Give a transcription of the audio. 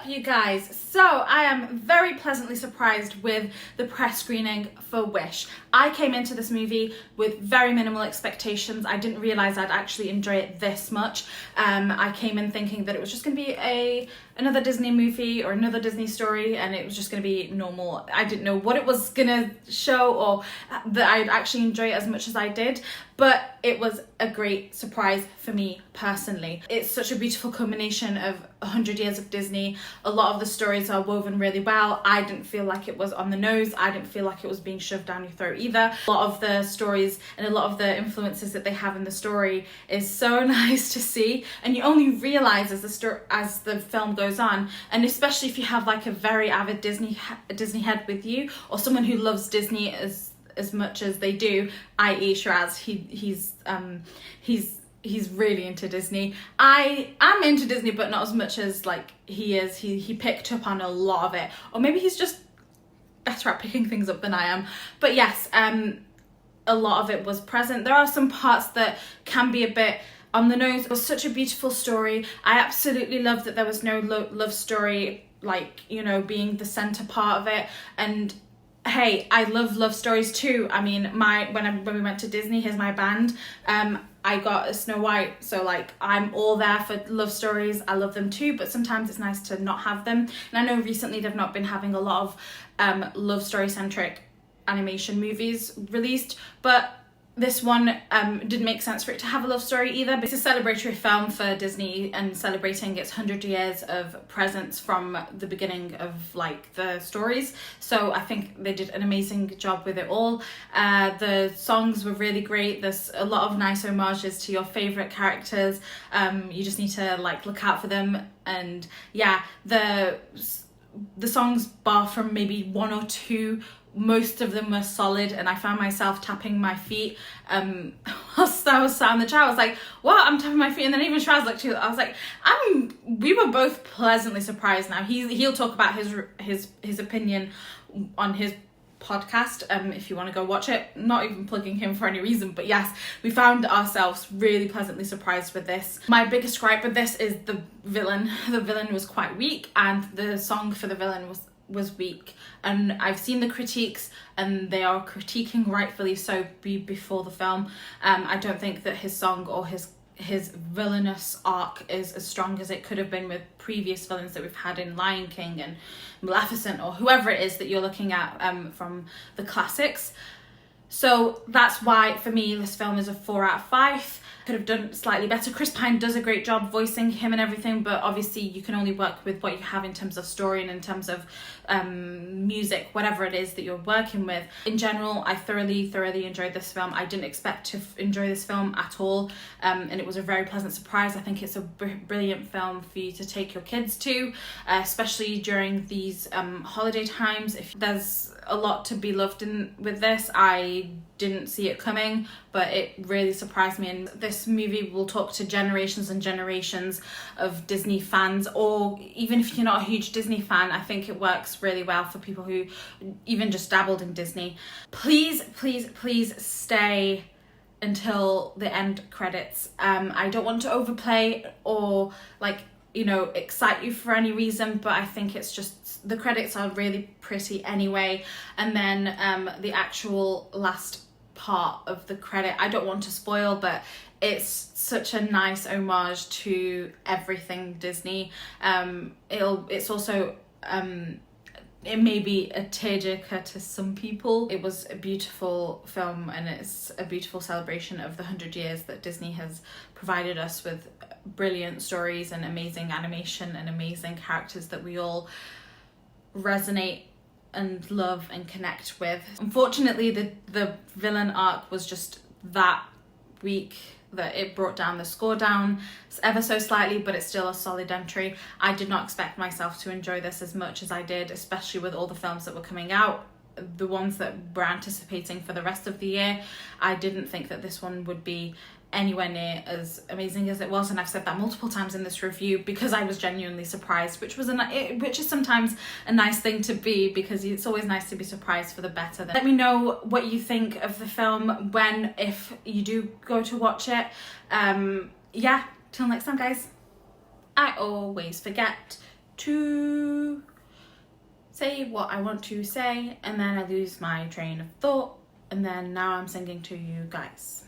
you guys? So I am very pleasantly surprised with the press screening for Wish. I came into this movie with very minimal expectations. I didn't realise I'd actually enjoy it this much. I came in thinking that it was just going to be another Disney movie or another Disney story, and it was just going to be normal. I didn't know what it was going to show or that I'd actually enjoy it as much as I did, but it was a great surprise for me personally. It's such a beautiful culmination of 100 years of Disney. A lot of the stories are woven really well. I didn't feel like it was on the nose. I didn't feel like it was being shoved down your throat either. A lot of the stories and a lot of the influences that they have in the story is so nice to see, and you only realize as the film goes on, and especially if you have like a very avid Disney head with you, or someone who loves Disney as much as they do, i.e. Shiraz. He's really into Disney. I am into Disney, but not as much as like he is. He picked up on a lot of it, or maybe he's just better at picking things up than I am. But yes, a lot of it was present. There are some parts that can be a bit on the nose. It was such a beautiful story. I absolutely love that there was no love story, like, you know, being the center part of it. And hey, I love stories too. I mean, when we went to Disney, here's my band. I got a Snow White, so like I'm all there for love stories. I love them too, but sometimes it's nice to not have them. And I know recently they've not been having a lot of love story centric animation movies released, but this one didn't make sense for it to have a love story either. It's a celebratory film for Disney and celebrating its 100 years of presence from the beginning of like the stories. So I think they did an amazing job with it all. The songs were really great. There's a lot of nice homages to your favorite characters. You just need to like look out for them. And yeah, the songs, bar from maybe one or two, most of them were solid, and I found myself tapping my feet whilst I was sat in the chair. I was like, what? I'm tapping my feet. And then even Shraz looked too. I was like, we were both pleasantly surprised. Now he'll talk about his opinion on his podcast if you want to go watch it. Not even plugging him for any reason, but yes, we found ourselves really pleasantly surprised with this. My biggest gripe with this is the villain. The villain was quite weak, and the song for the villain was weak. And I've seen the critiques, and they are critiquing rightfully so before the film. I don't think that his song or his villainous arc is as strong as it could have been with previous villains that we've had in Lion King and Maleficent, or whoever it is that you're looking at from the classics. So that's why for me this film is a 4 out of 5. Could have done slightly better. Chris Pine does a great job voicing him and everything, but obviously you can only work with what you have in terms of story and in terms of music, whatever it is that you're working with. In general, I thoroughly enjoyed this film. I didn't expect to enjoy this film at all, and it was a very pleasant surprise. I think it's a brilliant film for you to take your kids to, especially during these holiday times. If there's a lot to be loved with this, I didn't see it coming, but it really surprised me. And this movie will talk to generations and generations of Disney fans, or even if you're not a huge Disney fan, I think it works really well for people who even just dabbled in Disney. Please stay until the end credits. I don't want to overplay or like, you know, excite you for any reason, but I think it's just the credits are really pretty anyway. And then the actual last part of the credit, I don't want to spoil, but it's such a nice homage to everything Disney. It's also it may be a tearjerker to some people. It was a beautiful film, and it's a beautiful celebration of the 100 years that Disney has provided us with brilliant stories and amazing animation and amazing characters that we all resonate and love and connect with. Unfortunately, the villain arc was just that weak that it brought down the score down ever so slightly, but it's still a solid entry. I did not expect myself to enjoy this as much as I did, especially with all the films that were coming out, the ones that we're anticipating for the rest of the year. I didn't think that this one would be anywhere near as amazing as it was, and I've said that multiple times in this review because I was genuinely surprised, which is sometimes a nice thing to be, because it's always nice to be surprised for the better. Let me know what you think of the film if you do go to watch it. Yeah, till next time guys. I always forget to say what I want to say, and then I lose my train of thought, and then now I'm singing to you guys.